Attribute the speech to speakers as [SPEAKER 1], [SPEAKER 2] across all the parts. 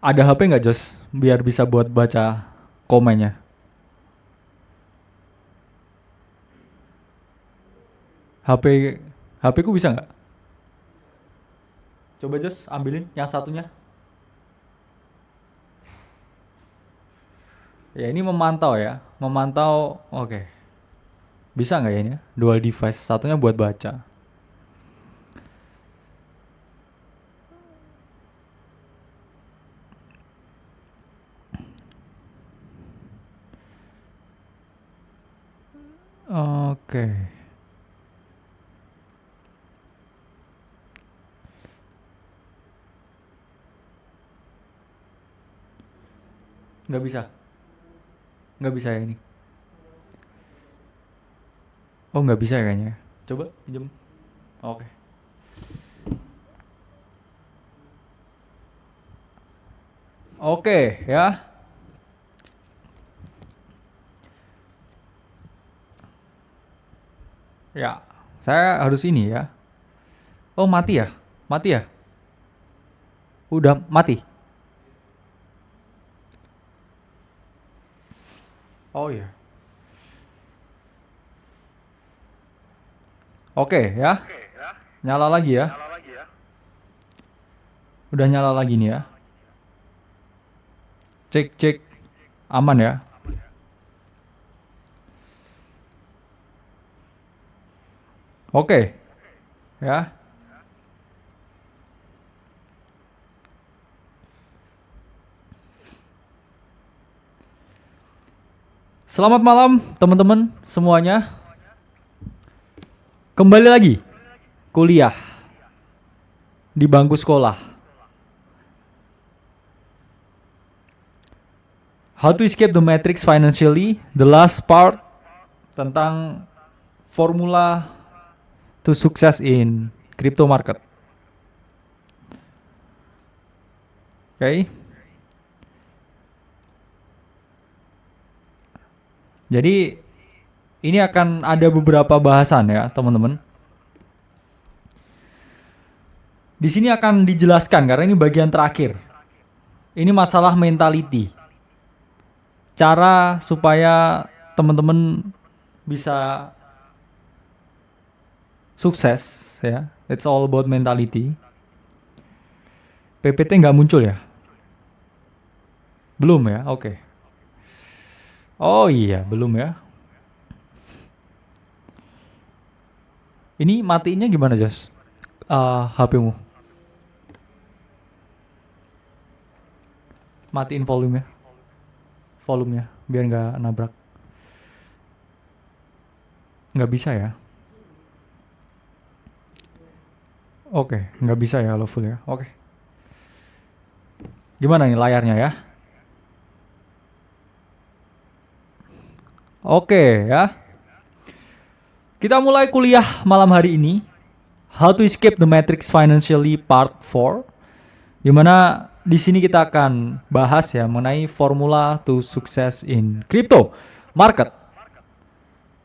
[SPEAKER 1] Ada HP nggak Jos? Biar bisa buat baca komennya. HP HP ku bisa nggak? Coba Jos ambilin yang satunya. Ya ini memantau ya, memantau. Oke, bisa nggak ya ini? Dual device, satunya buat baca. Oke, nggak bisa, nggak bisa ya ini. Oh nggak bisa ya kayaknya. Coba pinjem. Oke. Oke ya. Ya, saya harus ini ya. Oh mati ya, mati ya. Udah mati. Oh iya. Oke ya, nyala lagi ya. Udah nyala lagi nih ya. Cek cek, aman ya. Oke ya. Selamat malam teman-teman semuanya. Kembali lagi kuliah di bangku sekolah. How to escape the matrix financially, the last part tentang formula to success in crypto market. Oke. Jadi ini akan ada beberapa bahasan ya, teman-teman. Di sini akan dijelaskan karena ini bagian terakhir. Ini masalah mentality. Cara supaya teman-teman bisa sukses ya. It's all about mentality. PPT nggak muncul ya? Belum ya? Oke. Oh iya, belum ya. Ini matiinnya gimana, Jas? HP-mu. Matiin volumenya. Volumenya biar nggak nabrak. Nggak bisa ya? Oke, nggak bisa ya lo full ya. Oke. Gimana nih layarnya ya? Oke ya. Kita mulai kuliah malam hari ini. How to escape the matrix financially part 4. Dimana di sini kita akan bahas ya mengenai formula to success in crypto market.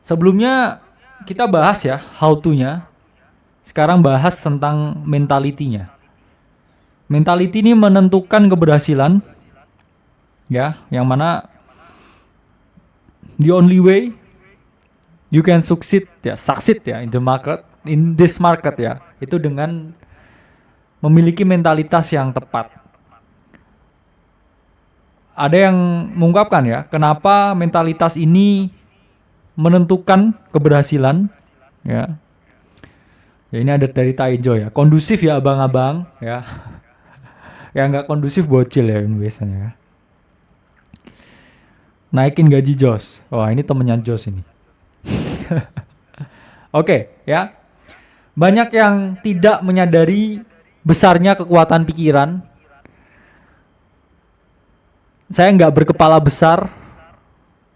[SPEAKER 1] Sebelumnya kita bahas ya how to-nya. Sekarang bahas tentang mentality-nya. Mentality ini menentukan keberhasilan ya, yang mana the only way you can succeed ya in this market ya, itu dengan memiliki mentalitas yang tepat. Ada yang mengungkapkan ya, kenapa mentalitas ini menentukan keberhasilan ya. Ya ini ada dari Taijo ya, kondusif ya abang-abang ya. Yang nggak kondusif bocil ya ini biasanya ya. Naikin gaji Jos. Wah ini temennya Jos ini. Oke ya. Banyak yang tidak menyadari besarnya kekuatan pikiran. Saya nggak berkepala besar,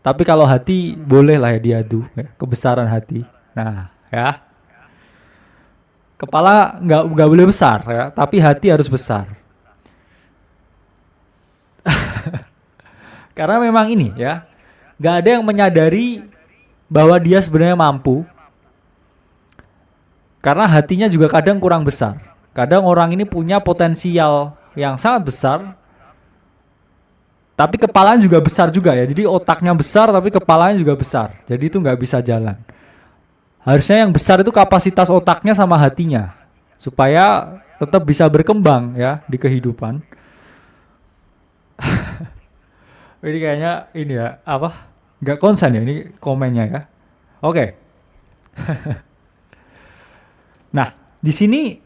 [SPEAKER 1] tapi kalau hati boleh lah ya diadu ya, kebesaran hati. Nah ya, kepala nggak boleh besar ya, tapi hati harus besar. Karena memang ini ya, nggak ada yang menyadari bahwa dia sebenarnya mampu. Karena hatinya juga kadang kurang besar. Kadang orang ini punya potensial yang sangat besar, Tapi kepalanya juga besar juga ya. Jadi otaknya besar tapi kepalanya juga besar. Jadi itu nggak bisa jalan. Harusnya yang besar itu kapasitas otaknya sama hatinya. Supaya tetap bisa berkembang ya di kehidupan. Ini kayaknya ini ya, apa? Nggak konsen ya ini komennya ya. Oke. Nah, di sini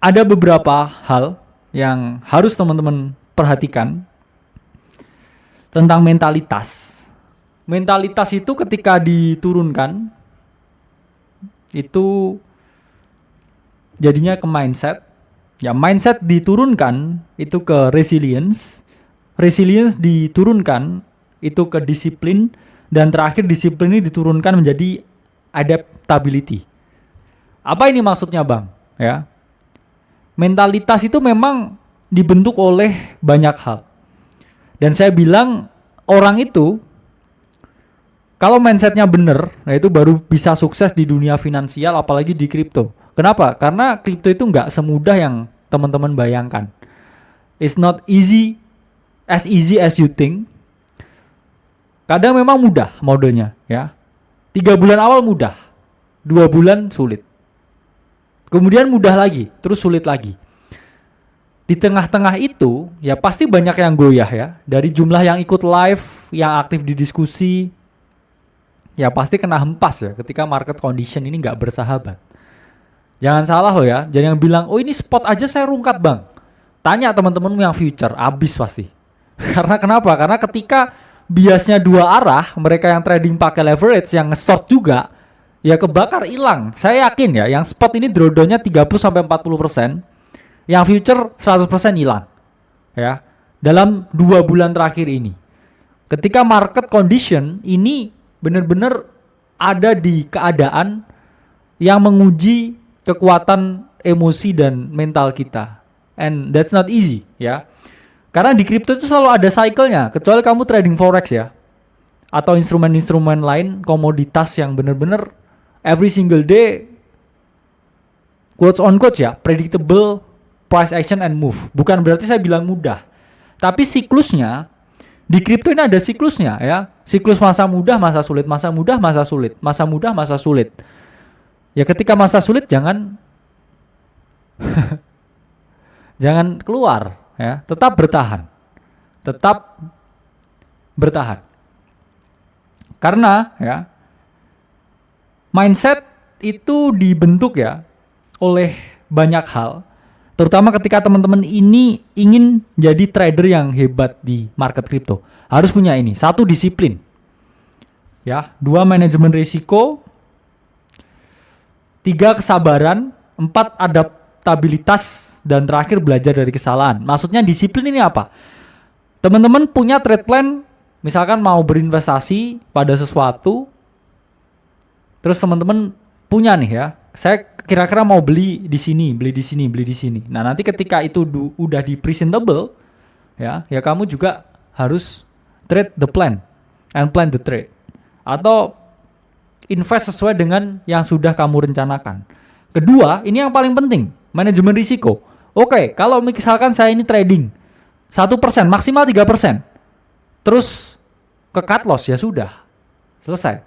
[SPEAKER 1] ada beberapa hal yang harus teman-teman perhatikan tentang mentalitas. Mentalitas itu ketika diturunkan itu jadinya ke mindset. Ya, mindset diturunkan itu ke resilience. Resilience diturunkan itu ke disiplin, dan terakhir disiplin ini diturunkan menjadi adaptability. Apa ini maksudnya, Bang? Ya. Mentalitas itu memang dibentuk oleh banyak hal. Dan saya bilang orang itu kalau mindsetnya benar, nah itu baru bisa sukses di dunia finansial, apalagi di kripto. Kenapa? Karena kripto itu nggak semudah yang teman-teman bayangkan. It's not easy as you think. Kadang memang mudah modenya, ya. 3 bulan awal mudah, 2 bulan sulit. Kemudian mudah lagi, terus sulit lagi. Di tengah-tengah itu, ya pasti banyak yang goyah ya. Dari jumlah yang ikut live, yang aktif di diskusi, ya pasti kena hempas ya ketika market condition ini nggak bersahabat. Jangan salah loh ya, jangan yang bilang, oh ini spot aja saya rungkat bang. Tanya teman-temanmu yang future, abis pasti. Karena kenapa? Karena ketika biasnya dua arah, mereka yang trading pakai leverage, yang nge-short juga, ya kebakar hilang. Saya yakin ya, yang spot ini drawdownnya 30-40%, yang future 100% hilang. Ya, dalam 2 bulan terakhir ini. Ketika market condition ini benar-benar ada di keadaan yang menguji kekuatan emosi dan mental kita. And that's not easy, ya. Karena di crypto itu selalu ada cycle-nya, kecuali kamu trading forex ya. Atau instrumen-instrumen lain, komoditas yang benar-benar every single day quotes on quotes ya, predictable price action and move. Bukan berarti saya bilang mudah. Tapi siklusnya di kripto ini ada siklusnya ya. Siklus masa mudah, masa sulit, masa mudah, masa sulit, masa mudah, masa sulit. Ya ketika masa sulit jangan jangan keluar ya, tetap bertahan. Tetap bertahan. Karena ya mindset itu dibentuk ya oleh banyak hal. Terutama ketika teman-teman ini ingin jadi trader yang hebat di market kripto. Harus punya ini. 1, disiplin. Ya, 2, manajemen risiko. 3, kesabaran. 4, adaptabilitas. Dan terakhir, belajar dari kesalahan. Maksudnya disiplin ini apa? Teman-teman punya trade plan, misalkan mau berinvestasi pada sesuatu. Terus teman-teman punya nih ya, saya kira-kira mau beli di sini, beli di sini, beli di sini. Nah, nanti ketika itu udah di presentable, ya kamu juga harus trade the plan and plan the trade. Atau invest sesuai dengan yang sudah kamu rencanakan. Kedua, ini yang paling penting, manajemen risiko. Oke, kalau misalkan saya ini trading 1%, maksimal 3%. Terus ke cut loss ya sudah. Selesai.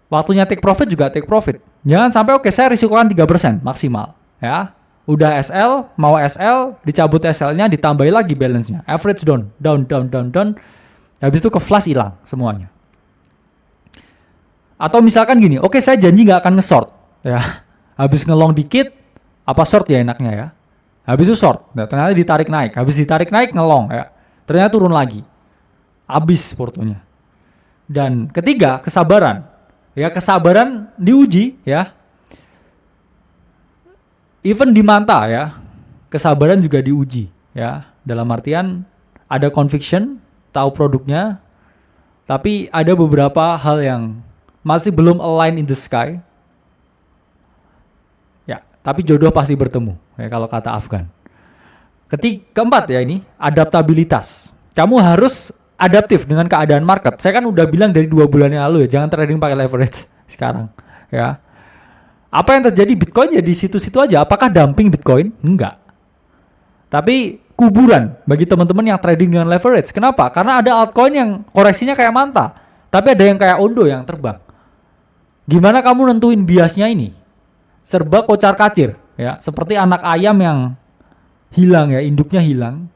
[SPEAKER 1] Waktunya take profit juga take profit. Jangan sampai saya risikokan 3% maksimal, ya. Udah SL, mau SL, dicabut SL-nya, ditambahi lagi balance-nya. Average down. Habis itu ke flash hilang semuanya. Atau misalkan gini, saya janji nggak akan nge-short, ya. Habis ngelong dikit, apa short ya enaknya ya. Habis itu short, nah, ternyata ditarik naik. Habis ditarik naik ngelong, ya. Ternyata turun lagi. Habis portonya. Dan ketiga, kesabaran. Ya, kesabaran diuji ya. Even di Manta ya, kesabaran juga diuji ya. Dalam artian ada conviction, tahu produknya, tapi ada beberapa hal yang masih belum align in the sky. Ya, tapi jodoh pasti bertemu ya kalau kata Afgan. Keempat ya ini, adaptabilitas. Kamu harus adaptif dengan keadaan market. Saya kan udah bilang dari 2 bulan yang lalu ya, jangan trading pakai leverage sekarang ya. Apa yang terjadi Bitcoin ya di situ-situ aja. Apakah dumping Bitcoin? Enggak. Tapi kuburan bagi teman-teman yang trading dengan leverage. Kenapa? Karena ada altcoin yang koreksinya kayak manta, tapi ada yang kayak ondo yang terbang. Gimana kamu nentuin biasnya ini? Serba kocar kacir, ya, seperti anak ayam yang hilang ya, induknya hilang.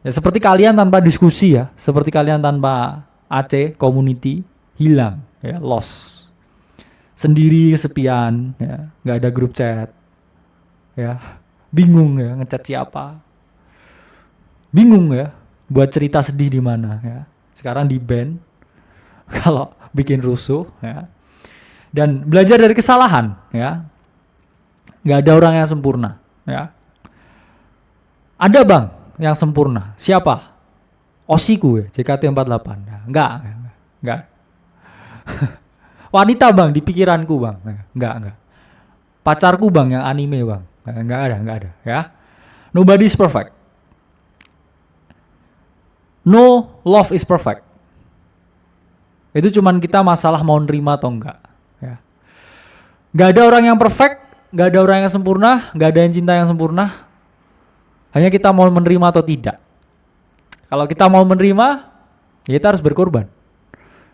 [SPEAKER 1] Ya seperti kalian tanpa diskusi ya, seperti kalian tanpa AC community hilang, ya, lost. Sendiri kesepian, ya, nggak ada grup chat, ya, bingung ya ngechat siapa, bingung ya buat cerita sedih di mana, ya. Sekarang di ban kalau bikin rusuh, ya. Dan belajar dari kesalahan, ya. Nggak ada orang yang sempurna, ya. Ada bang yang sempurna, siapa? Osiku ya, JKT48, ya. Enggak. Wanita bang di pikiranku bang, enggak. Pacarku bang yang anime bang, enggak ada, ya. Nobody is perfect. No love is perfect. Itu cuman kita masalah mau nerima atau enggak, ya. Enggak ada orang yang perfect, enggak ada orang yang sempurna, enggak ada yang cinta yang sempurna. Hanya kita mau menerima atau tidak. Kalau kita mau menerima, ya kita harus berkorban.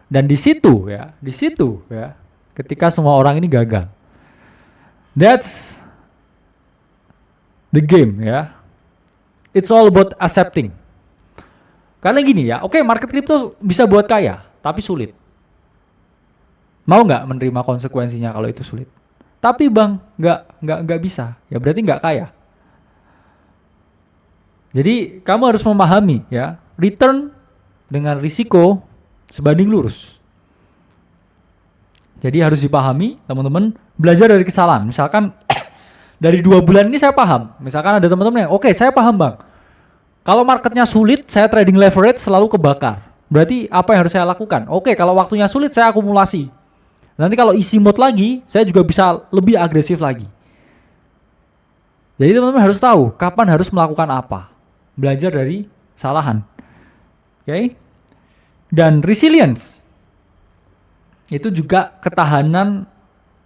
[SPEAKER 1] Dan di situ ya, ketika semua orang ini gagal. That's the game ya. It's all about accepting. Karena gini ya, oke, market crypto bisa buat kaya, tapi sulit. Mau nggak menerima konsekuensinya kalau itu sulit? Tapi bang, nggak bisa. Ya berarti nggak kaya. Jadi kamu harus memahami ya, return dengan risiko sebanding lurus. Jadi harus dipahami teman-teman, belajar dari kesalahan. Misalkan dari 2 bulan ini saya paham. Misalkan ada teman-teman yang oke, saya paham bang, kalau marketnya sulit saya trading leverage selalu kebakar. Berarti apa yang harus saya lakukan? Oke, kalau waktunya sulit saya akumulasi. Nanti kalau easy mode lagi saya juga bisa lebih agresif lagi. Jadi teman-teman harus tahu kapan harus melakukan apa. Belajar dari kesalahan. Oke? Dan resilience itu juga ketahanan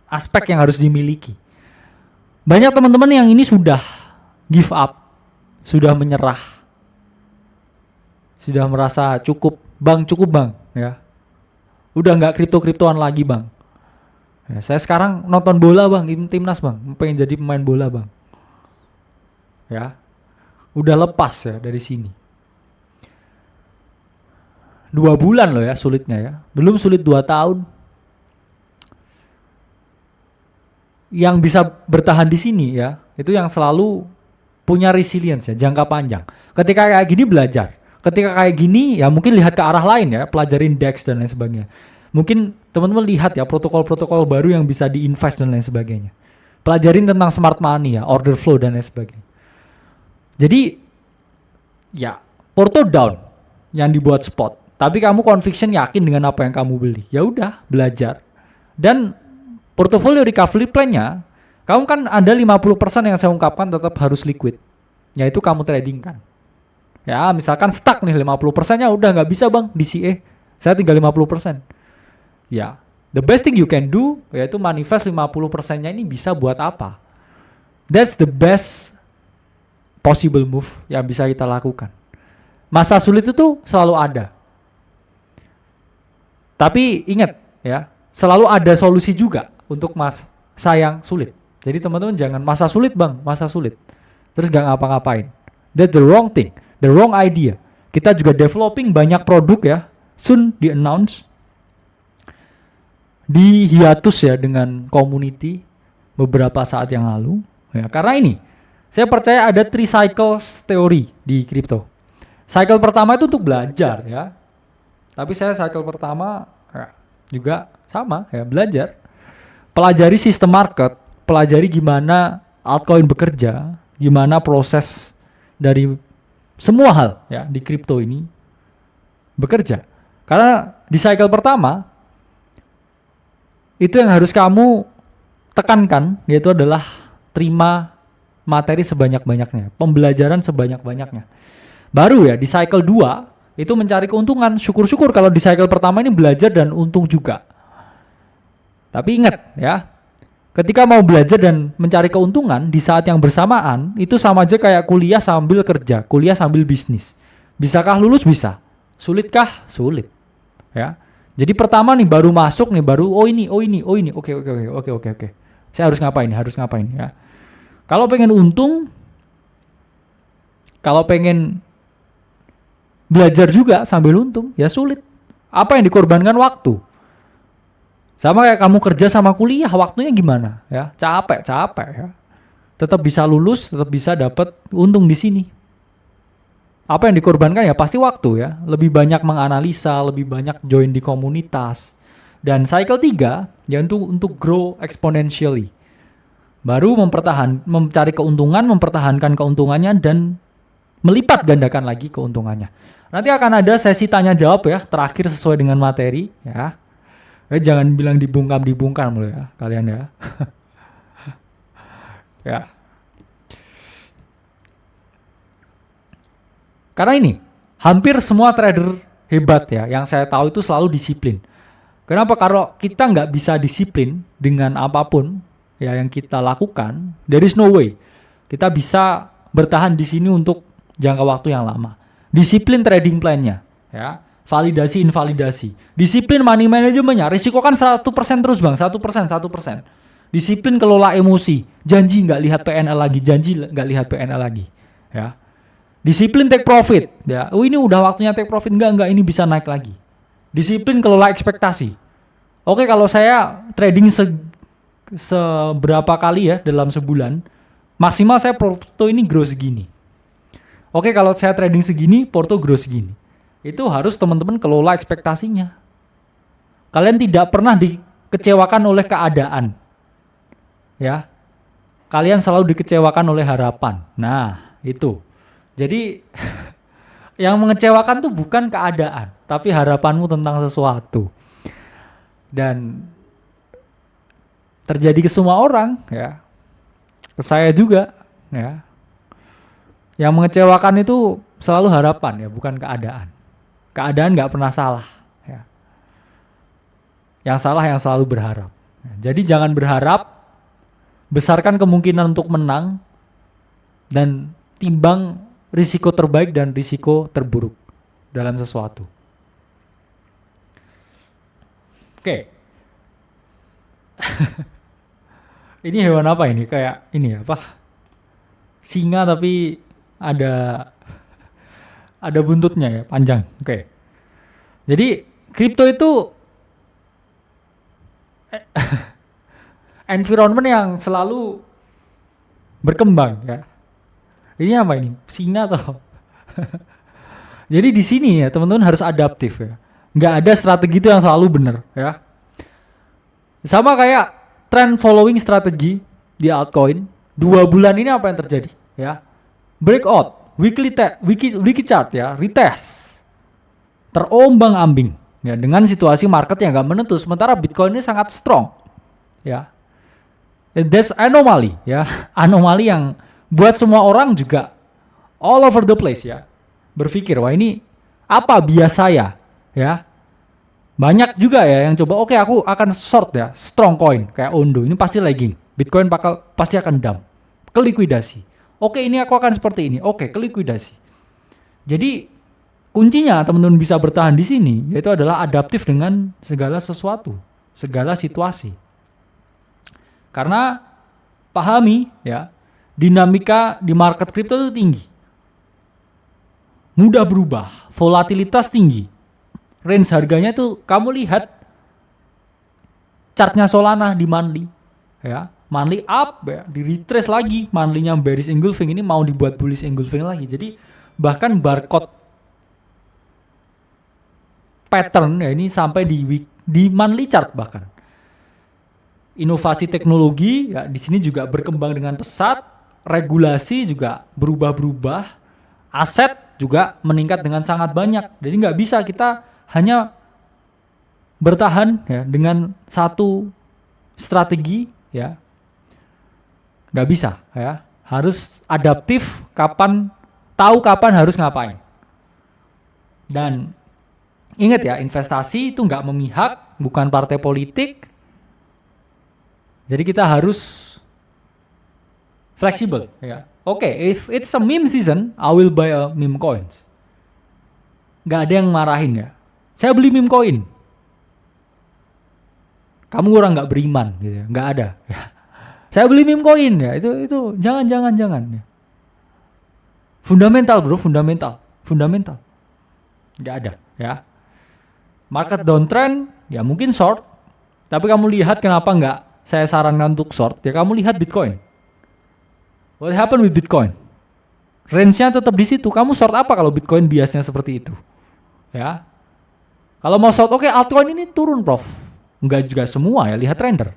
[SPEAKER 1] aspek yang harus dimiliki. Banyak teman-teman yang ini sudah give up, sudah menyerah, sudah merasa cukup bang, ya. Udah nggak kripto-kriptoan lagi bang. Ya, saya sekarang nonton bola bang, timnas bang, pengen jadi pemain bola bang. Ya, udah lepas ya dari sini. 2 bulan loh ya sulitnya ya. Belum sulit 2 tahun. Yang bisa bertahan di sini ya, itu yang selalu punya resilience ya, jangka panjang. Ketika kayak gini belajar. Ketika kayak gini ya mungkin lihat ke arah lain ya, pelajarin DEX dan lain sebagainya. Mungkin teman-teman lihat ya protokol-protokol baru yang bisa diinvest dan lain sebagainya. Pelajarin tentang smart money ya, order flow dan lain sebagainya. Jadi ya, porto down yang dibuat spot. Tapi kamu conviction yakin dengan apa yang kamu beli. Ya udah, belajar. Dan portfolio recovery plan-nya, kamu kan ada 50% yang saya ungkapkan tetap harus liquid. Yaitu kamu tradingkan. Ya, misalkan stuck nih 50%-nya udah nggak bisa bang di CA. Saya tinggal 50%. Ya, the best thing you can do yaitu manifest 50%-nya ini bisa buat apa. That's the best possible move yang bisa kita lakukan. Masa sulit itu selalu ada. Tapi ingat ya, selalu ada solusi juga untuk masa yang sulit. Jadi teman-teman jangan masa sulit bang, masa sulit. Terus gak ngapa-ngapain. That's the wrong thing, the wrong idea. Kita juga developing banyak produk ya, soon di-announce. Di hiatus ya dengan community beberapa saat yang lalu. Ya, karena ini, saya percaya ada 3 cycles teori di crypto. Cycle pertama itu untuk belajar ya. Tapi saya cycle pertama ya, juga sama ya, belajar. Pelajari sistem market, pelajari gimana altcoin bekerja, gimana proses dari semua hal ya di crypto ini bekerja. Karena di cycle pertama itu yang harus kamu tekankan yaitu adalah terima materi sebanyak-banyaknya, pembelajaran sebanyak-banyaknya. Baru ya di cycle 2 itu mencari keuntungan. Syukur-syukur kalau di cycle pertama ini belajar dan untung juga. Tapi ingat ya, Ketika mau belajar dan mencari keuntungan di saat yang bersamaan, itu sama aja kayak kuliah sambil kerja, kuliah sambil bisnis. Bisakah lulus? Bisa. Sulitkah? Sulit. Ya. Jadi pertama nih baru masuk nih, baru oh ini. Oke. Saya harus ngapain ya. Kalau pengen untung, kalau pengen belajar juga sambil untung, ya sulit. Apa yang dikorbankan? Waktu. Sama kayak kamu kerja sama kuliah, waktunya gimana? Ya, capek ya. Tetap bisa lulus, tetap bisa dapat untung di sini. Apa yang dikorbankan ya pasti waktu ya. Lebih banyak menganalisa, lebih banyak join di komunitas. Dan cycle 3 ya untuk grow exponentially. Baru mencari keuntungan, mempertahankan keuntungannya dan melipat gandakan lagi keuntungannya. Nanti akan ada sesi tanya jawab ya, terakhir sesuai dengan materi ya. Jangan bilang dibungkam loh ya kalian ya. Ya. Karena ini hampir semua trader hebat ya yang saya tahu itu selalu disiplin. Kenapa? Kalau kita nggak bisa disiplin dengan apapun ya yang kita lakukan, there is no way kita bisa bertahan di sini untuk jangka waktu yang lama. Disiplin trading plan-nya ya. Validasi, invalidasi. Disiplin money manajemennya. Risiko kan 100% terus bang. 1%. Disiplin kelola emosi. Janji nggak lihat PNL lagi. Ya. Disiplin take profit. Ya. Oh ini udah waktunya take profit. Enggak. Ini bisa naik lagi. Disiplin kelola ekspektasi. Oke kalau saya trading seberapa kali ya dalam sebulan. Maksimal saya porto ini grow segini. Oke kalau saya trading segini, porto grow segini. Itu harus teman-teman kelola ekspektasinya. Kalian tidak pernah dikecewakan oleh keadaan. Ya. Kalian selalu dikecewakan oleh harapan. Nah, itu. Jadi yang mengecewakan tuh bukan keadaan, tapi harapanmu tentang sesuatu. Dan terjadi ke semua orang, ya. Ke saya juga, ya. Yang mengecewakan itu selalu harapan ya, bukan keadaan. Keadaan nggak pernah salah. Ya. Yang salah yang selalu berharap. Jadi jangan berharap, besarkan kemungkinan untuk menang, dan timbang risiko terbaik dan risiko terburuk dalam sesuatu. Oke. Ini hewan apa ini? Kayak ini apa? Singa tapi ada buntutnya ya, panjang. Oke. Jadi kripto itu environment yang selalu berkembang ya. Ini apa ini? Singa atau? Jadi di sini ya teman-teman harus adaptif ya. Nggak ada strategi itu yang selalu benar ya. Sama kayak trend following strategi di altcoin. 2 bulan ini apa yang terjadi ya? Breakout. Weekly chart ya, retest, terombang-ambing ya dengan situasi market yang nggak menentu. Sementara Bitcoin ini sangat strong ya. And that's anomaly ya, anomali yang buat semua orang juga all over the place ya. Berpikir wah ini apa biasa ya, ya. Banyak juga ya yang coba oke, aku akan short ya strong coin kayak Ondo ini pasti lagging. Bitcoin pasti akan dump, ke likuidasi. Oke ini aku akan seperti ini. Oke ke likuidasi. Jadi kuncinya teman-teman bisa bertahan di sini yaitu adalah adaptif dengan segala sesuatu, segala situasi. Karena pahami ya dinamika di market kripto itu tinggi, mudah berubah, volatilitas tinggi, range harganya tuh kamu lihat chartnya Solana di monthly ya. Monthly up ya, di retrace lagi, monthly-nya bearish engulfing ini mau dibuat bullish engulfing lagi. Jadi bahkan barcode pattern ya ini sampai di monthly chart bahkan. Inovasi teknologi ya di sini juga berkembang dengan pesat, regulasi juga berubah-berubah, aset juga meningkat dengan sangat banyak. Jadi nggak bisa kita hanya bertahan ya dengan satu strategi ya. Nggak bisa ya, harus adaptif, tahu kapan harus ngapain. Dan ingat ya, investasi itu nggak memihak, bukan partai politik. Jadi kita harus fleksibel, ya. Oke, if it's a meme season, I will buy a meme coins. Gak ada yang marahin ya. Saya beli meme coin. Kamu orang nggak beriman, gitu ya. Nggak ada. Ya. Saya beli meme coin ya. Itu jangan. Ya. Fundamental bro, fundamental. Nggak ada, ya. Market downtrend, ya mungkin short. Tapi kamu lihat kenapa nggak saya sarankan untuk short? Ya kamu lihat Bitcoin. What happened with Bitcoin? Range-nya tetap di situ. Kamu short apa kalau Bitcoin biasnya seperti itu? Ya. Kalau mau short, oke, altcoin ini turun, Prof. Enggak juga semua ya, lihat Render.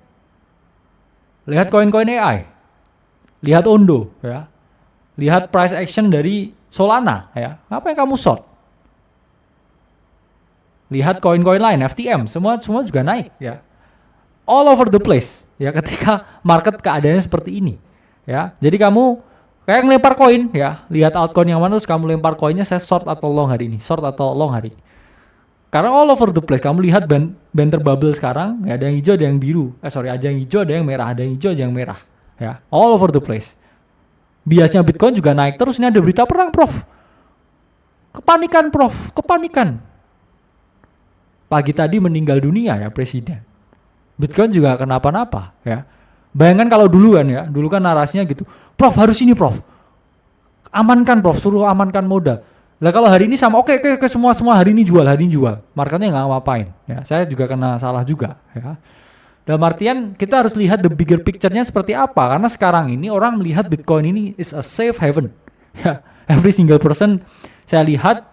[SPEAKER 1] Lihat koin-koin AI. Lihat Ondo, ya. Lihat price action dari Solana, ya. Apa yang kamu short? Lihat koin-koin lain, FTM, semua juga naik, ya. All over the place, ya, ketika market keadaannya seperti ini. Ya, jadi kamu kayak ngelempar koin, ya, lihat altcoin yang mana terus kamu lempar koinnya, saya short atau long hari ini, short atau long hari ini. Karena all over the place, kamu lihat banter bubble sekarang, ya, ada yang hijau, ada yang biru, ada yang hijau, ada yang merah, ada yang hijau, ada yang merah, ya, all over the place. Biasanya Bitcoin juga naik terus, ini ada berita perang, Prof. Kepanikan. Pagi tadi meninggal dunia ya presiden. Bitcoin juga kenapa-napa, ya. Bayangkan kalau dulu kan narasinya gitu. Prof harus ini, Prof. Amankan, Prof. Suruh amankan modal. Lah kalau hari ini sama, oke, semua hari ini jual. Marketnya nggak ngapain. Ya, saya juga kena salah juga. Ya. Dalam artian kita harus lihat the bigger picture-nya seperti apa. Karena sekarang ini orang melihat Bitcoin ini is a safe haven. Ya, every single person saya lihat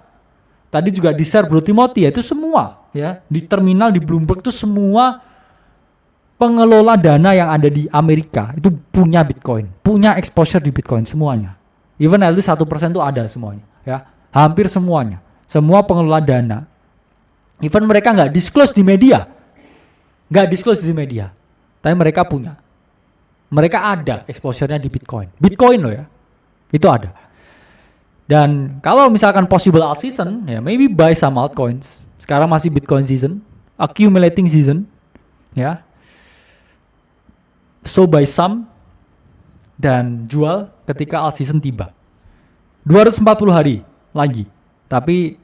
[SPEAKER 1] tadi juga di share Bro Timothy, itu semua, ya, di terminal di Bloomberg itu semua pengelola dana yang ada di Amerika itu punya Bitcoin, punya exposure di Bitcoin semuanya. Even at least 1% itu ada semuanya, ya. Hampir semuanya. Semua pengelola dana. Even mereka nggak disclose di media. Tapi mereka punya. Mereka ada exposure-nya di Bitcoin. Bitcoin loh ya. Itu ada. Dan kalau misalkan possible alt season, ya maybe buy some altcoins. Sekarang masih Bitcoin season, accumulating season, ya. So buy some dan jual ketika alt season tiba. 240 hari lagi. Tapi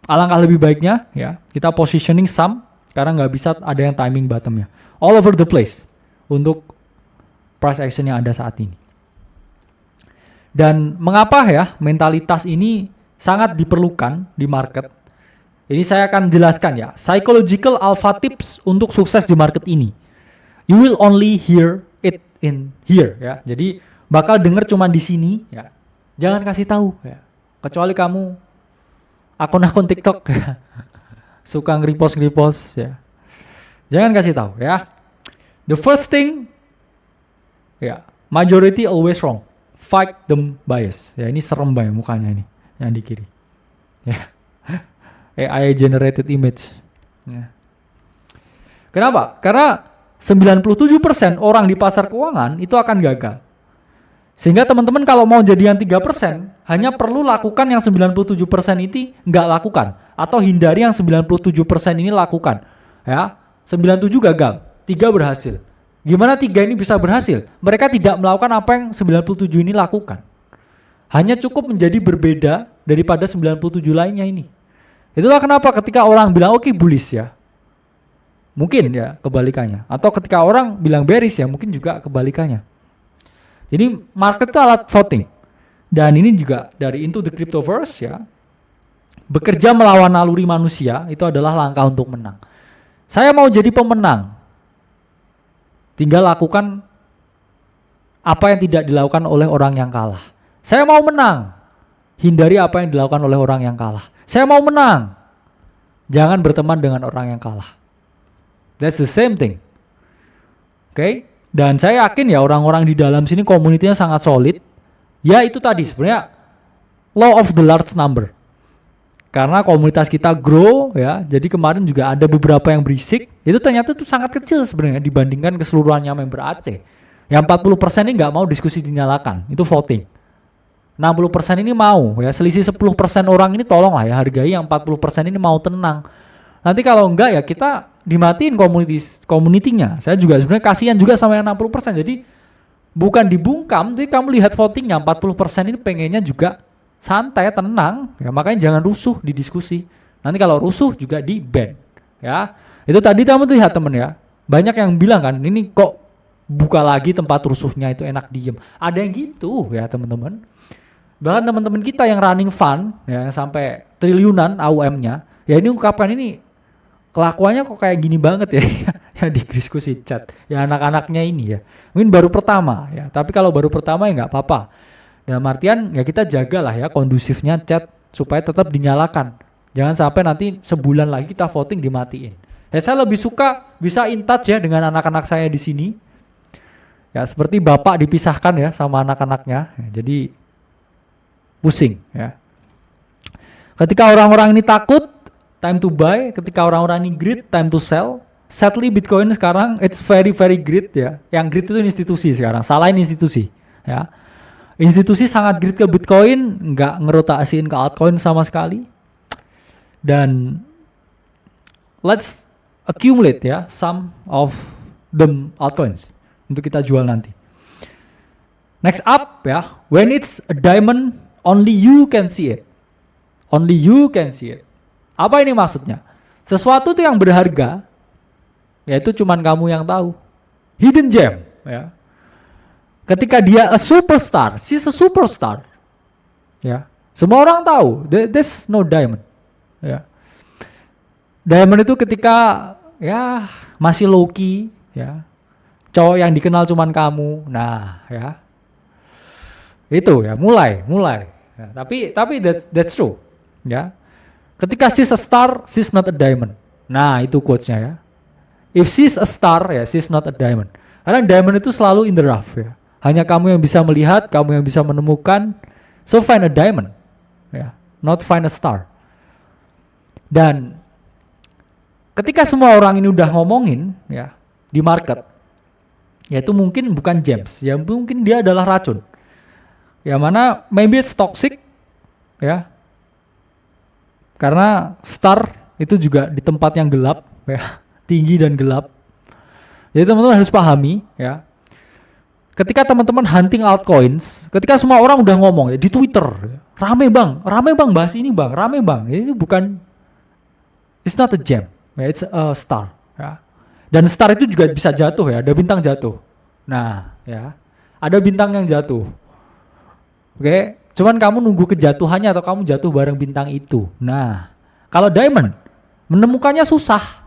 [SPEAKER 1] alangkah lebih baiknya, ya, kita positioning some karena nggak bisa ada yang timing bottomnya. All over the place untuk price action yang ada saat ini. Dan mengapa ya mentalitas ini sangat diperlukan di market? Ini saya akan jelaskan ya. Psychological alpha tips untuk sukses di market ini. You will only hear it in here, ya. Jadi bakal denger cuma di sini, ya. Jangan kasih tahu, ya. Kecuali kamu akun-akun TikTok, ya. Suka nge-repost, ya. Jangan kasih tahu, ya. The first thing, ya, majority always wrong. Fight the bias. Ya, ini serem banget mukanya ini yang di kiri. Ya. AI generated image. Ya. Kenapa? Karena 97% orang di pasar keuangan itu akan gagal. Sehingga teman-teman kalau mau jadi yang 3%, hanya perlu lakukan yang 97% itu nggak lakukan. Atau hindari yang 97% ini lakukan. Ya, 97 gagal, 3 berhasil. Gimana 3 ini bisa berhasil? Mereka tidak melakukan apa yang 97 ini lakukan. Hanya cukup menjadi berbeda daripada 97 lainnya ini. Itulah kenapa ketika orang bilang oke, bullish ya. Mungkin ya kebalikannya. Atau ketika orang bilang bearish ya mungkin juga kebalikannya. Jadi market itu alat voting. Dan ini juga dari Into the Cryptoverse ya. Bekerja melawan naluri manusia itu adalah langkah untuk menang. Saya mau jadi pemenang. Tinggal lakukan apa yang tidak dilakukan oleh orang yang kalah. Saya mau menang. Hindari apa yang dilakukan oleh orang yang kalah. Saya mau menang. Jangan berteman dengan orang yang kalah. That's the same thing. Oke? Dan saya yakin ya orang-orang di dalam sini komunitinya sangat solid. Ya itu tadi sebenarnya law of the large number. Karena komunitas kita grow ya. Jadi kemarin juga ada beberapa yang berisik. Itu ternyata itu sangat kecil sebenarnya dibandingkan keseluruhannya member AC. Yang 40% ini nggak mau diskusi dinyalakan. Itu voting. 60% ini mau ya. Selisih 10% orang ini tolonglah ya hargai yang 40% ini mau tenang. Nanti kalau enggak ya kita dimatiin community-nya. Saya juga sebenarnya kasihan juga sama yang 60%. Jadi bukan dibungkam, jadi kamu lihat votingnya 40% ini pengennya juga santai, tenang. Ya, makanya jangan rusuh di diskusi. Nanti kalau rusuh juga di ban. Ya, itu tadi kamu tuh lihat temen ya. Banyak yang bilang kan, ini kok buka lagi tempat rusuhnya itu enak diem. Ada yang gitu ya teman-teman. Bahkan teman-teman kita yang running fund ya sampai triliunan AUM-nya, ya ini ungkapkan ini kelakuannya kok kayak gini banget ya, ya di diskusi chat. Ya anak-anaknya ini ya. Mungkin baru pertama ya, tapi kalau baru pertama ya nggak apa-apa. Dalam artian ya kita jagalah ya kondusifnya chat supaya tetap dinyalakan. Jangan sampai nanti sebulan lagi kita voting dimatiin. Ya saya lebih suka bisa in touch ya dengan anak-anak saya di sini. Ya seperti bapak dipisahkan ya sama anak-anaknya. Ya, jadi pusing ya. Ketika orang-orang ini takut, time to buy. Ketika orang-orang ini greed, time to sell. Sadly Bitcoin sekarang it's very very greed ya. Yang greed itu institusi sekarang. Salahin institusi ya. Institusi sangat greed ke Bitcoin, nggak ngerotasiin ke altcoin sama sekali. Dan let's accumulate ya some of the altcoins untuk kita jual nanti. Next up ya, when it's a diamond, only you can see it. Only you can see it. Apa ini maksudnya? Sesuatu tuh yang berharga, yaitu cuman kamu yang tahu. Hidden gem, ya. Ketika dia a superstar, she's a superstar, ya. Semua orang tahu, there's no diamond, ya. Diamond itu ketika ya masih low key, ya. Cowok yang dikenal cuman kamu, nah, ya. Itu ya, mulai. Ya, tapi that's true, ya. Ketika she's a star, she's not a diamond. Nah, itu quotes-nya ya. If she's a star, ya she's not a diamond. Karena diamond itu selalu in the rough ya. Hanya kamu yang bisa melihat, kamu yang bisa menemukan. So find a diamond, ya, not find a star. Dan ketika semua orang ini udah ngomongin ya di market, ya itu mungkin bukan gems, ya mungkin dia adalah racun. Ya mana maybe it's toxic, ya. Karena star itu juga di tempat yang gelap, ya, tinggi dan gelap. Jadi teman-teman harus pahami, ya. Ketika teman-teman hunting altcoins, ketika semua orang udah ngomong ya di Twitter, ya, rame bang bahas ini bang, rame bang. Ini bukan, it's not a gem, ya, it's a star. Ya. Dan star itu juga bisa jatuh ya, ada bintang jatuh. Nah, ya, ada bintang yang jatuh. Oke. Cuman kamu nunggu kejatuhannya atau kamu jatuh bareng bintang itu. Nah, kalau diamond menemukannya susah,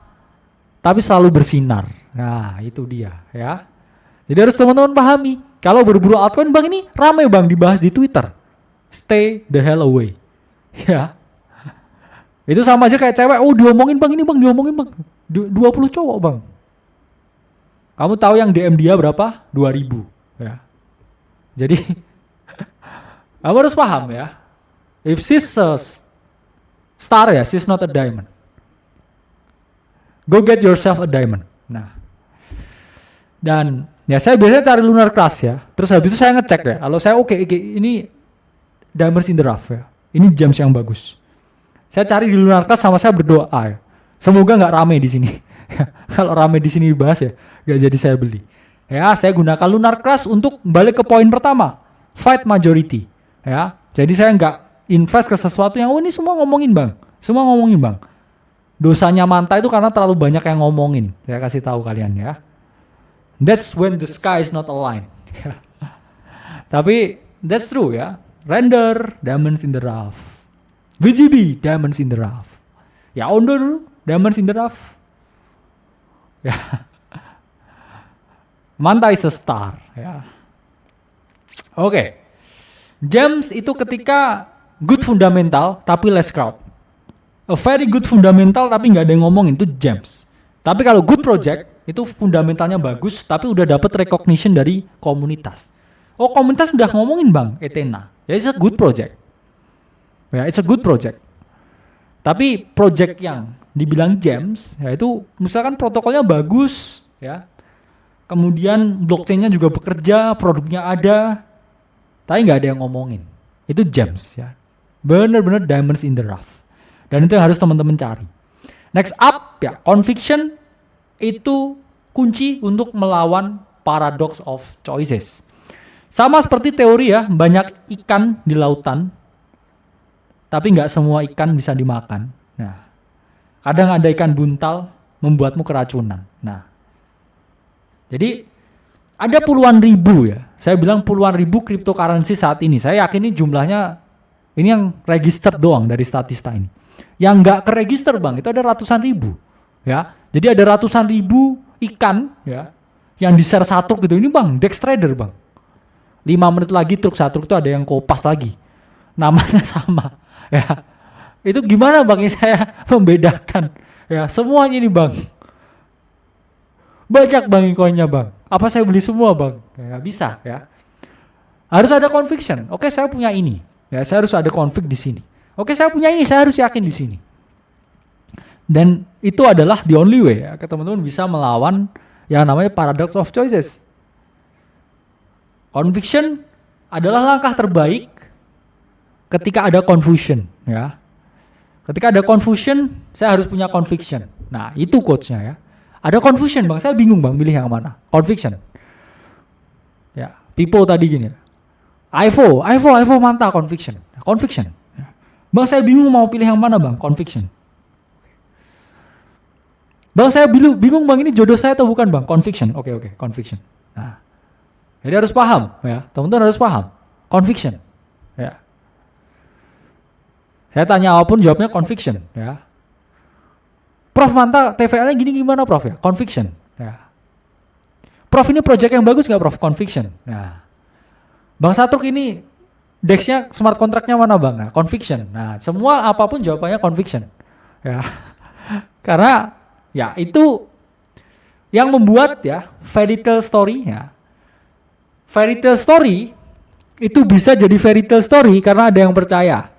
[SPEAKER 1] tapi selalu bersinar. Nah, itu dia ya. Jadi harus teman-teman pahami. Kalau berburu altcoin bang ini ramai bang dibahas di Twitter. Stay the hell away. Ya. Itu sama aja kayak cewek. Oh diomongin bang ini bang, diomongin bang. 20 cowok bang. Kamu tahu yang DM dia berapa? 2000. Ya. Jadi kamu harus paham ya. If she's a star ya, she's not a diamond. Go get yourself a diamond. Nah. Dan ya saya biasanya cari lunar class ya. Terus habis itu saya ngecek ya. Kalau saya oke, ini diamonds in the rough ya. Ini gems yang bagus. Saya cari di lunar class sama saya berdoa ya. Semoga nggak rame di sini. Kalau rame di sini dibahas ya, nggak jadi saya beli. Ya, saya gunakan lunar class untuk balik ke poin pertama. Fight majority. Ya, jadi saya nggak invest ke sesuatu yang ini semua ngomongin bang, Dosanya Manta itu karena terlalu banyak yang ngomongin. Saya kasih tahu kalian ya. That's when the sky is not aligned. Tapi that's true ya. Render, diamonds in the rough. VGB, diamonds in the rough. Ya Ondo dulu, diamonds in the rough. Ya. Manta is a star. Ya. Oke. Gems itu ketika good fundamental tapi less crowd. A very good fundamental tapi nggak ada yang ngomongin, itu gems. Tapi kalau good project itu fundamentalnya bagus tapi udah dapat recognition dari komunitas. Oh komunitas udah ngomongin bang, Ethena. Ya it's a good project. Ya it's a good project. Tapi project yang dibilang gems, ya itu misalkan protokolnya bagus, ya. Kemudian blockchainnya juga bekerja, produknya ada. Tapi nggak ada yang ngomongin. Itu gems ya. Bener-bener diamonds in the rough. Dan itu yang harus teman-teman cari. Next up ya, conviction itu kunci untuk melawan paradox of choices. Sama seperti teori ya, banyak ikan di lautan, tapi nggak semua ikan bisa dimakan. Nah, kadang ada ikan buntal membuatmu keracunan. Nah, jadi ada puluhan ribu ya. Saya bilang puluhan ribu cryptocurrency saat ini. Saya yakin ini jumlahnya, ini yang register doang dari statista ini. Yang nggak keregister bang, itu ada ratusan ribu. Ya, jadi ada ratusan ribu ikan ya yang di-share satu gitu. Ini bang, Dex Trader bang. 5 menit lagi truk satu itu ada yang kopas lagi. Namanya sama. Ya. Itu gimana bang saya membedakan? Ya, semuanya ini bang. Banyak bang koinnya bang. Apa saya beli semua bang? Ya, bisa ya. Harus ada conviction. Oke, saya punya ini. Ya, saya harus ada konflik di sini. Oke, saya punya ini, saya harus yakin di sini. Dan itu adalah the only way ya, teman-teman bisa melawan yang namanya paradox of choices. Conviction adalah langkah terbaik ketika ada confusion ya. Ketika ada confusion, saya harus punya conviction. Nah, itu quotes-nya ya. Ada confusion bang, saya bingung bang, pilih yang mana? Conviction. Ya, people tadi gini ya. Ivo mantap conviction. Conviction. Ya. Bang, saya bingung mau pilih yang mana bang? Conviction. Bang, saya bingung bang, ini jodoh saya atau bukan bang? Conviction. Oke, conviction. Nah, jadi harus paham ya, teman-teman harus paham. Conviction. Ya. Saya tanya apapun jawabnya conviction ya. Prof mantap, TVL-nya gini gimana Prof ya? Conviction. Ya. Prof ini project yang bagus nggak Prof? Conviction. Nah, Bang Satruk ini Dex-nya smart contract-nya mana Bang? Nah, conviction. Nah, semua apapun jawabannya conviction. Ya. Karena ya itu yang membuat ya fairy tale story ya. Fairy tale story itu bisa jadi fairy tale story karena ada yang percaya.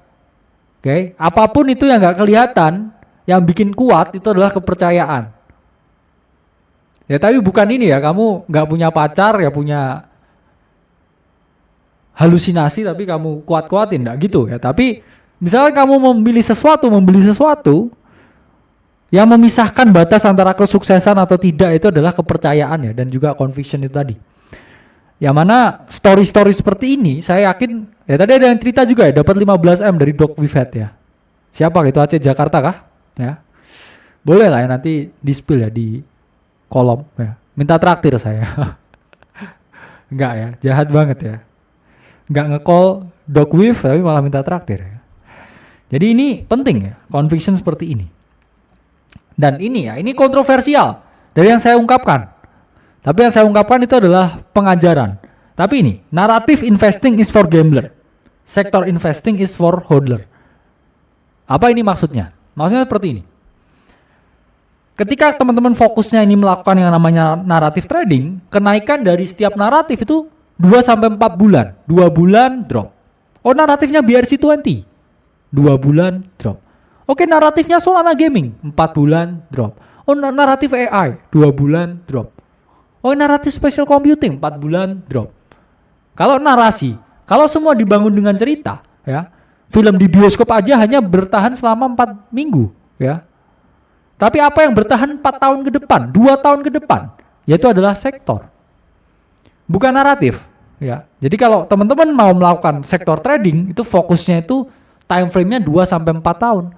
[SPEAKER 1] Oke, apapun itu yang nggak kelihatan, yang bikin kuat itu adalah kepercayaan. Ya tapi bukan ini ya, kamu nggak punya pacar ya punya halusinasi tapi kamu kuat-kuatin, nggak gitu ya. Tapi misalnya kamu membeli sesuatu yang memisahkan batas antara kesuksesan atau tidak itu adalah kepercayaan ya, dan juga conviction itu tadi. Yang mana story-story seperti ini saya yakin ya, tadi ada yang cerita juga ya dapat 15M dari Doc Wifat ya. Siapa gitu, Aceh Jakarta kah? Ya. Boleh lah ya nanti di-spill ya di kolom ya. Minta traktir saya. Enggak ya, jahat banget ya. Enggak nge-call Doc Wif tapi malah minta traktir ya. Jadi ini penting ya, conviction seperti ini. Dan ini ya, ini kontroversial dari yang saya ungkapkan. Tapi yang saya ungkapkan itu adalah pengajaran. Tapi ini, narrative investing is for gambler. Sector investing is for hodler. Apa ini maksudnya? Maksudnya seperti ini. Ketika teman-teman fokusnya ini melakukan yang namanya narrative trading, kenaikan dari setiap naratif itu 2-4 bulan. 2 bulan drop. Oh, naratifnya BRC20. 2 bulan drop. Oke, naratifnya Solana Gaming. 4 bulan drop. Oh, naratif AI. 2 bulan drop. Oh, naratif spatial computing 4 bulan drop. Kalau narasi, kalau semua dibangun dengan cerita, ya, film di bioskop aja hanya bertahan selama 4 minggu, ya. Tapi apa yang bertahan 4 tahun ke depan, 2 tahun ke depan, yaitu adalah sektor, bukan naratif, ya. Jadi kalau teman-teman mau melakukan sektor trading, itu fokusnya itu time frame-nya 2-4 tahun.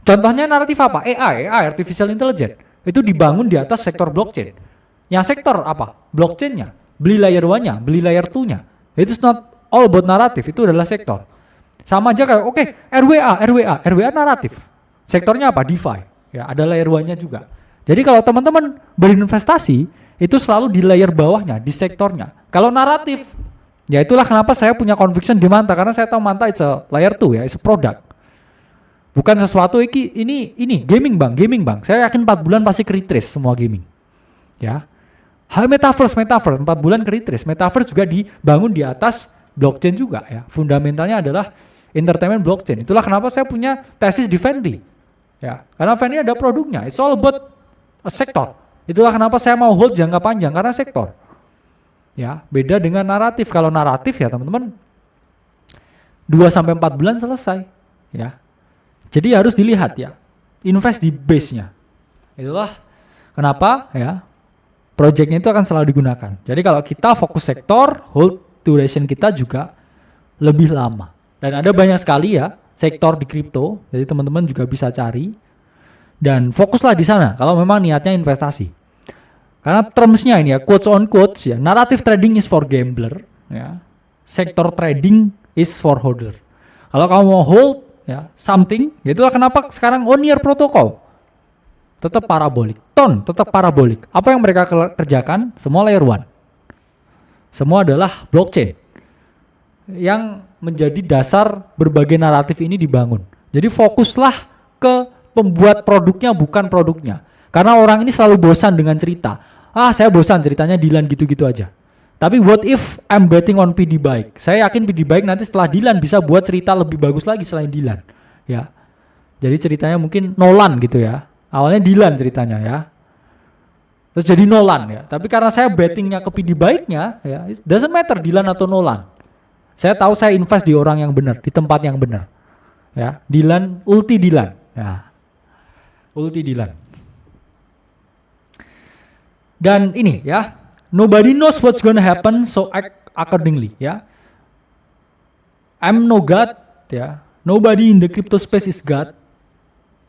[SPEAKER 1] Contohnya naratif apa? AI, artificial intelligence, itu dibangun di atas sektor blockchain. Yang sektor apa? Blockchain-nya, beli layer 1-nya, beli layer 2-nya. It's not all about naratif, itu adalah sektor. Sama aja kayak oke, RWA naratif. Sektornya apa? DeFi. Ya, ada layer 1-nya juga. Jadi kalau teman-teman berinvestasi, itu selalu di layer bawahnya, di sektornya. Kalau naratif, ya itulah kenapa saya punya conviction di Manta, karena saya tahu Manta it's a layer 2 ya, it's a product. Bukan sesuatu ini gaming bang. Saya yakin 4 bulan pasti ke-retrace semua gaming. Ya. Metaverse 4 bulan ke-retrace. Metaverse juga dibangun di atas blockchain juga ya. Fundamentalnya adalah entertainment blockchain. Itulah kenapa saya punya tesis di Venly. Ya, karena Venly ada produknya. It's all about a sector. Itulah kenapa saya mau hold jangka panjang karena sektor. Ya, beda dengan naratif. Kalau naratif ya teman-teman 2-4 bulan selesai. Ya. Jadi harus dilihat ya. Invest di base-nya. Itulah Kenapa? Ya, projectnya itu akan selalu digunakan. Jadi kalau kita fokus sektor, hold duration kita juga lebih lama. Dan ada banyak sekali ya sektor di kripto. Jadi teman-teman juga bisa cari dan fokuslah di sana kalau memang niatnya investasi. Karena termsnya ini ya, quotes on quotes ya, narrative trading is for gambler, ya. Sektor trading is for holder. Kalau kamu mau hold ya something, itulah kenapa sekarang Near protokol tetap parabolik, ton tetap parabolik. Apa yang mereka kerjakan? Semua layer 1. Semua adalah blockchain yang menjadi dasar berbagai naratif ini dibangun. Jadi fokuslah ke pembuat produknya, bukan produknya. Karena orang ini selalu bosan dengan cerita. Saya bosan ceritanya Dilan gitu-gitu aja. Tapi what if I'm betting on PD Bike? Saya yakin PD Bike nanti setelah Dilan bisa buat cerita lebih bagus lagi selain Dilan. Ya. Jadi ceritanya mungkin Nolan gitu ya. Awalnya Dilan ceritanya ya. Terus jadi Nolan ya. Tapi karena saya bettingnya ke PD Bike-nya ya, it doesn't matter Dilan atau Nolan. Saya tahu saya invest di orang yang benar, di tempat yang benar. Ya, Dilan, ulti Dilan. Ya. Ulti Dilan. Dan ini ya, nobody knows what's gonna happen, so act accordingly ya. I'm no God ya. Nobody in the crypto space is God.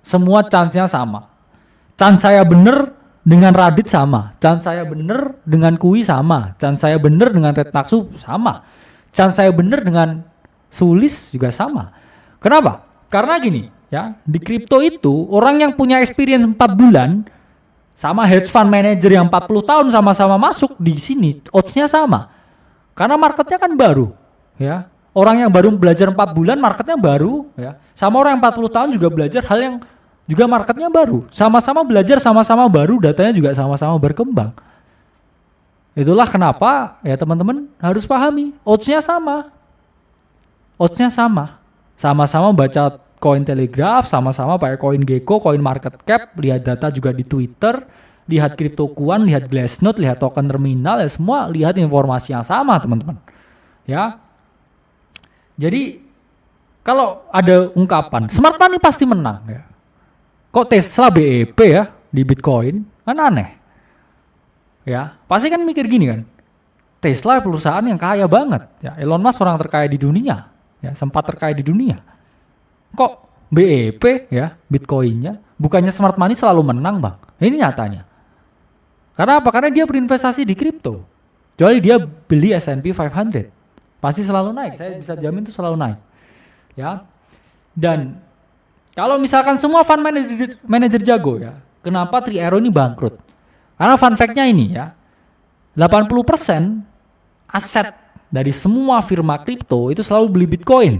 [SPEAKER 1] Semua chance-nya sama. Chance saya bener dengan Radit sama. Chance saya bener dengan Kui sama. Chance saya bener dengan Red Taksu sama. Chance saya bener dengan Sulis juga sama. Kenapa? Karena gini ya, di kripto itu orang yang punya experience 4 bulan sama hedge fund manager yang 40 tahun sama-sama masuk di sini, odds-nya sama. Karena marketnya kan baru, ya. Orang yang baru belajar 4 bulan marketnya baru, ya. Sama orang yang 40 tahun juga belajar hal yang juga marketnya baru. Sama-sama belajar, sama-sama baru, datanya juga sama-sama berkembang. Itulah kenapa ya teman-teman harus pahami, odds-nya sama. Odds-nya sama. Sama-sama baca Cointelegraph, sama-sama pakai CoinGecko, CoinMarketCap, lihat data juga di Twitter, lihat CryptoQuant, lihat Glassnode, lihat token terminal, ya semua lihat informasi yang sama teman-teman. Ya. Jadi kalau ada ungkapan smart money pasti menang ya. Kok Tesla BEP ya di Bitcoin? Kan aneh. Ya, pasti kan mikir gini kan. Tesla perusahaan yang kaya banget ya. Elon Musk orang terkaya di dunia. Ya, sempat terkaya di dunia. Kok BEP ya Bitcoinnya bukannya smart money selalu menang bang? Ini nyatanya. Karena apa? Karena dia berinvestasi di kripto. Kecuali dia beli S&P 500, pasti selalu naik. Saya bisa jamin itu selalu naik. Ya. Dan kalau misalkan semua fund manager jago ya, kenapa Three Arrow ini bangkrut? Karena fun fact-nya ini ya, 80% aset dari semua firma kripto itu selalu beli Bitcoin.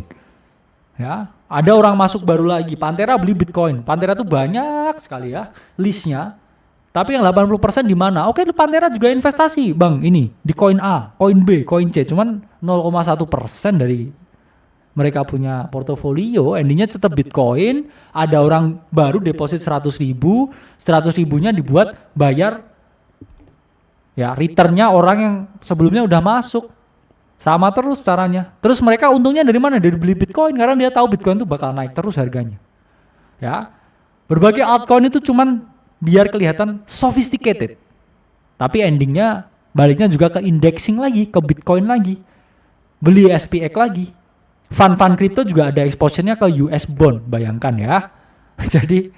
[SPEAKER 1] Ya, ada orang masuk baru lagi, Pantera beli Bitcoin. Pantera tuh banyak sekali ya listnya. Tapi yang 80% di mana? Oke, Pantera juga investasi, Bang. Ini di koin A, koin B, koin C. Cuman 0,1% dari mereka punya portofolio, endingnya tetap Bitcoin. Ada orang baru deposit 100 ribu, 100 ribunya dibuat bayar ya returnnya orang yang sebelumnya udah masuk. Sama terus caranya. Terus mereka untungnya dari mana? Dari beli Bitcoin, karena dia tahu Bitcoin itu bakal naik terus harganya. Ya. Berbagai altcoin itu cuman biar kelihatan sophisticated. Tapi endingnya baliknya juga ke indexing lagi, ke Bitcoin lagi. Beli SPX lagi. Fund-fund crypto juga ada exposure-nya ke US bond, bayangkan ya. Jadi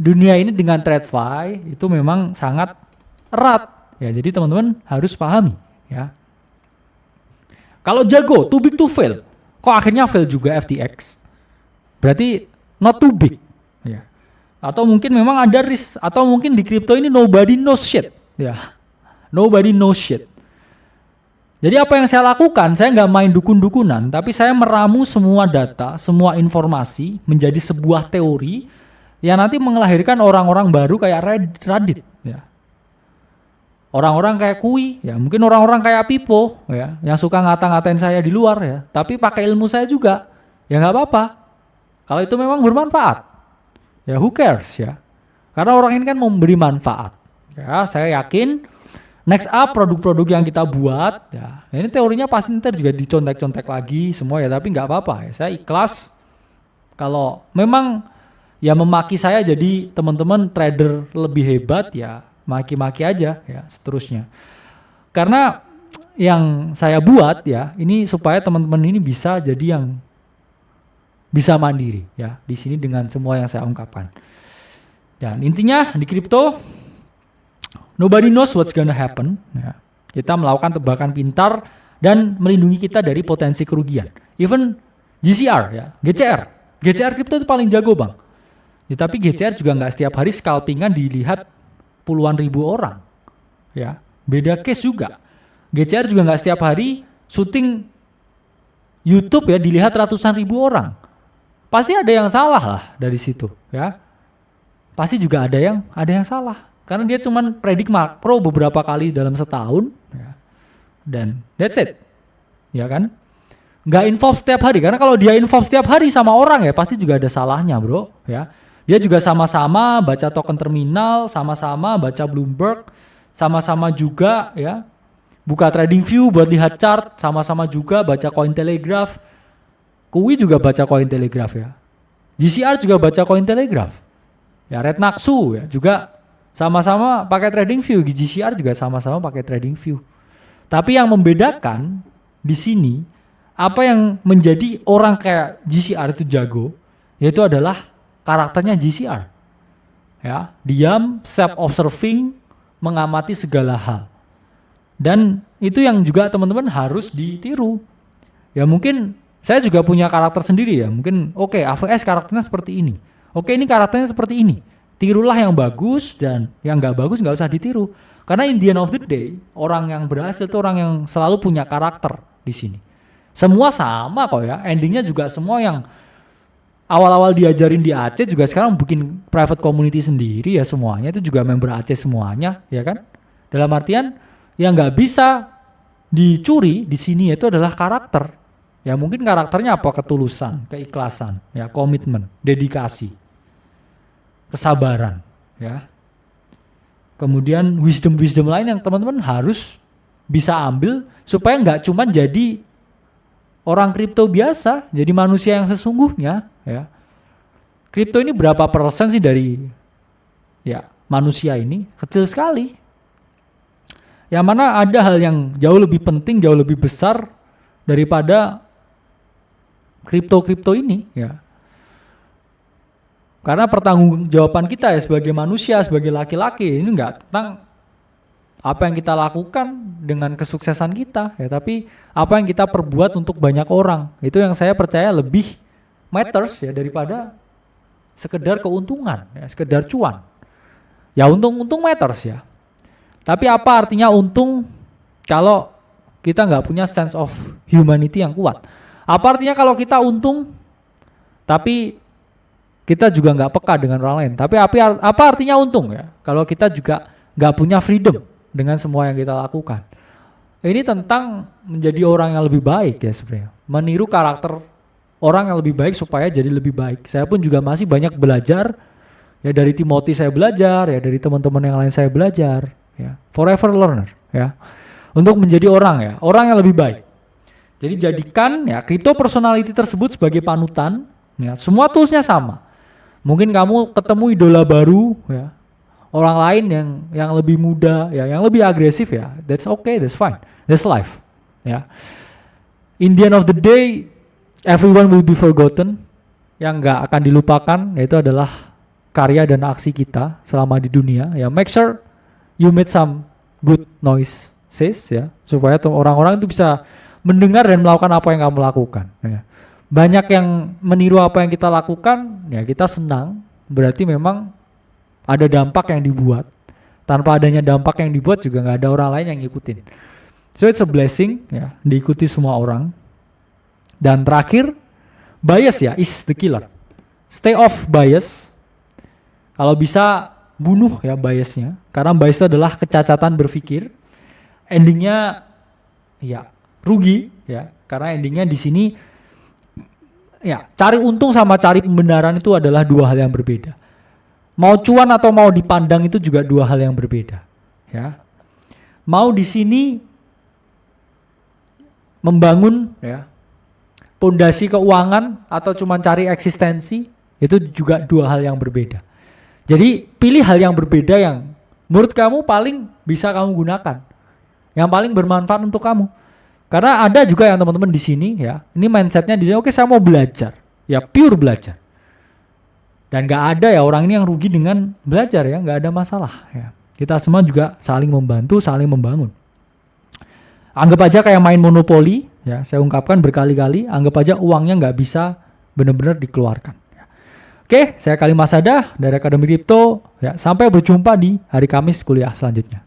[SPEAKER 1] dunia ini dengan TradFi itu memang sangat erat. Ya, jadi teman-teman harus pahami ya. Kalau jago, too big to fail. Kok akhirnya fail juga FTX? Berarti not too big. Ya. Atau mungkin memang ada risk. Atau mungkin di crypto ini nobody knows shit. Ya. Nobody knows shit. Jadi apa yang saya lakukan, saya nggak main dukun-dukunan, tapi saya meramu semua data, semua informasi menjadi sebuah teori yang nanti melahirkan orang-orang baru kayak Radit. Ya. Orang-orang kayak Kui, ya mungkin orang-orang kayak Pipo, ya, yang suka ngata-ngatain saya di luar ya, tapi pakai ilmu saya juga, ya nggak apa-apa. Kalau itu memang bermanfaat, ya who cares ya? Karena orang ini kan memberi manfaat. Ya, saya yakin next up produk-produk yang kita buat, ya ini teorinya pasti ntar juga dicontek-contek lagi semua ya, tapi nggak apa-apa ya. Saya ikhlas kalau memang ya memaki saya jadi teman-teman trader lebih hebat, ya maki-maki aja ya seterusnya. Karena yang saya buat ya ini supaya teman-teman ini bisa jadi yang bisa mandiri ya di sini dengan semua yang saya ungkapkan. Dan intinya di kripto nobody knows what's gonna happen ya. Kita melakukan tebakan pintar dan melindungi kita dari potensi kerugian. Even GCR ya, GCR kripto itu paling jago bang. Ya, tapi GCR juga nggak setiap hari scalpingan dilihat puluhan ribu orang ya. Beda case juga. GCR juga nggak setiap hari syuting YouTube ya dilihat ratusan ribu orang. Pasti ada yang salah lah dari situ ya. Pasti juga ada yang salah karena dia cuman predik makro beberapa kali dalam setahun ya. Dan that's it ya kan. Nggak involve setiap hari karena kalau dia involve setiap hari sama orang ya pasti juga ada salahnya bro ya. Dia juga sama-sama baca token terminal, sama-sama baca Bloomberg, sama-sama juga ya buka TradingView buat lihat chart, sama-sama juga baca Cointelegraph. Kui juga baca Cointelegraph ya. GCR juga baca Cointelegraph. Ya Rednaxu ya juga sama-sama pakai TradingView. GCR juga sama-sama pakai TradingView. Tapi yang membedakan di sini apa yang menjadi orang kayak GCR itu jago, yaitu adalah karakternya GCR. Ya, diam, self-observing, mengamati segala hal. Dan itu yang juga teman-teman harus ditiru. Ya mungkin saya juga punya karakter sendiri ya. Mungkin oke, AVS karakternya seperti ini. Oke, ini karakternya seperti ini. Tirulah yang bagus dan yang nggak bagus nggak usah ditiru. Karena in the end of the day, orang yang berhasil itu orang yang selalu punya karakter di sini. Semua sama kok ya. Endingnya juga semua yang awal-awal diajarin di Aceh juga sekarang bikin private community sendiri ya semuanya. Itu juga member Aceh semuanya ya kan. Dalam artian yang nggak bisa dicuri di sini itu adalah karakter. Ya mungkin karakternya apa? Ketulusan, keikhlasan, ya komitmen, dedikasi, kesabaran, ya. Kemudian wisdom lain yang teman-teman harus bisa ambil supaya nggak cuma jadi orang kripto biasa, jadi manusia yang sesungguhnya, ya. Kripto ini berapa persen sih dari ya manusia ini? Kecil sekali. Yang mana ada hal yang jauh lebih penting, jauh lebih besar daripada kripto ini ya. Karena pertanggungjawaban kita ya sebagai manusia, sebagai laki-laki ini enggak tentang apa yang kita lakukan dengan kesuksesan kita ya, tapi apa yang kita perbuat untuk banyak orang. Itu yang saya percaya lebih matters ya daripada sekedar keuntungan, ya, sekedar cuan. Ya untung matters ya. Tapi apa artinya untung kalau kita nggak punya sense of humanity yang kuat? Apa artinya kalau kita untung tapi kita juga nggak peka dengan orang lain? Tapi apa artinya untung ya kalau kita juga nggak punya freedom dengan semua yang kita lakukan? Ini tentang menjadi orang yang lebih baik ya sebenarnya. Meniru karakter orang yang lebih baik supaya jadi lebih baik. Saya pun juga masih banyak belajar. Ya dari Timothy saya belajar, ya dari teman-teman yang lain saya belajar. Ya, forever learner ya. Untuk menjadi orang yang lebih baik. Jadi jadikan ya crypto personality tersebut sebagai panutan ya. Semua toolsnya sama. Mungkin kamu ketemu idola baru ya. Orang lain yang lebih muda ya, yang lebih agresif ya. That's okay, that's fine. That's life. Ya. In the end of the day everyone will be forgotten. Yang enggak akan dilupakan yaitu adalah karya dan aksi kita selama di dunia ya. Make sure you made some good noises ya, supaya orang-orang itu bisa mendengar dan melakukan apa yang kamu lakukan ya. Banyak yang meniru apa yang kita lakukan ya, kita senang, berarti memang ada dampak yang dibuat. Tanpa adanya dampak yang dibuat juga nggak ada orang lain yang ngikutin. So it's a blessing ya, diikuti semua orang. Dan terakhir, bias ya is the killer. Stay off bias. Kalau bisa bunuh ya biasnya, karena bias itu adalah kecacatan berpikir. Endingnya ya rugi ya, karena endingnya di sini ya cari untung sama cari pembenaran itu adalah dua hal yang berbeda. Mau cuan atau mau dipandang itu juga dua hal yang berbeda ya. Mau di sini membangun ya pondasi keuangan atau cuma cari eksistensi Itu juga dua hal yang berbeda. Jadi pilih hal yang berbeda yang menurut kamu paling bisa kamu gunakan, yang paling bermanfaat untuk kamu. Karena ada juga yang teman-teman di sini ya, ini mindsetnya di sini, oke saya mau belajar, ya pure belajar. Dan nggak ada ya orang ini yang rugi dengan belajar ya, nggak ada masalah ya. Kita semua juga saling membantu, saling membangun. Anggap aja kayak main monopoli, ya saya ungkapkan berkali-kali, anggap aja uangnya nggak bisa benar-benar dikeluarkan. Ya. Oke, saya Khalil Masada dari Akademi Kripto. Ya, sampai berjumpa di hari Kamis kuliah selanjutnya.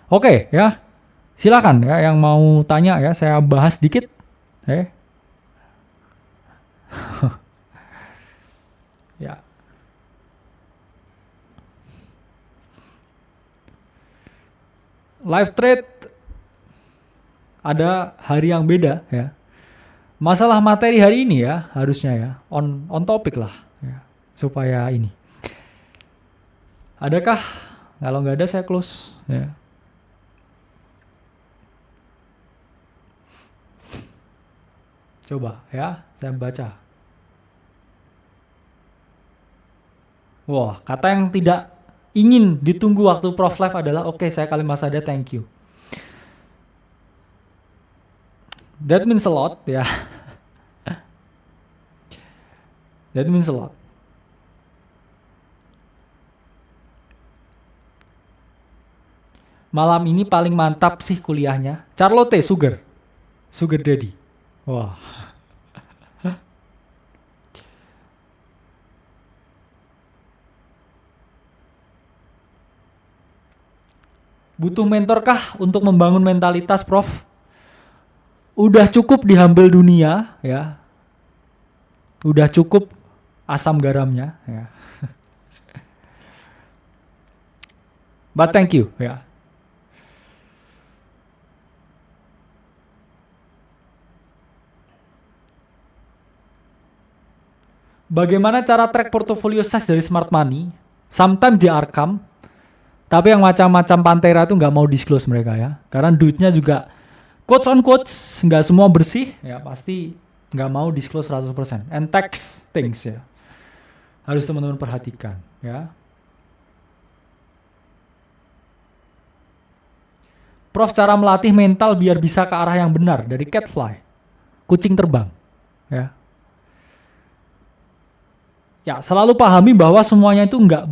[SPEAKER 1] Oke, ya silakan ya yang mau tanya ya, saya bahas dikit. Ya. Live trade ada hari yang beda ya. Masalah materi hari ini ya harusnya ya on topic lah ya, supaya ini. Adakah? Kalau nggak ada saya close ya. Coba ya saya baca. Wah, kata yang tidak ingin ditunggu waktu Prof Live adalah oke, saya Khalil Masada, thank you. That means a lot ya. That means a lot. Malam ini paling mantap sih kuliahnya. Charlotte Sugar Daddy. Wah. Butuh mentor kah untuk membangun mentalitas, Prof? Udah cukup di humble dunia ya. Udah cukup asam garamnya ya. But thank you ya. Bagaimana cara track portofolio size dari smart money? Sometimes di Arkham. Tapi yang macam-macam Pantera itu nggak mau disclose mereka ya. Karena duitnya juga quotes on quotes nggak semua bersih ya, pasti nggak mau disclose 100%. And tax things ya. Harus teman-teman perhatikan ya. Prof, cara melatih mental biar bisa ke arah yang benar dari catfly, kucing terbang ya. Ya, selalu pahami bahwa semuanya itu nggak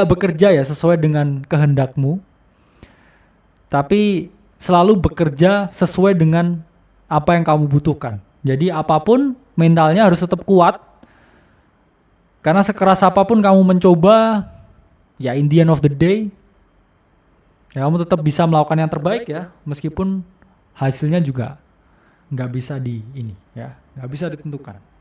[SPEAKER 1] bekerja ya sesuai dengan kehendakmu, tapi selalu bekerja sesuai dengan apa yang kamu butuhkan. Jadi apapun mentalnya harus tetap kuat, karena sekeras apapun kamu mencoba, ya in the end of the day, ya kamu tetap bisa melakukan yang terbaik ya, meskipun hasilnya juga nggak bisa nggak bisa ditentukan.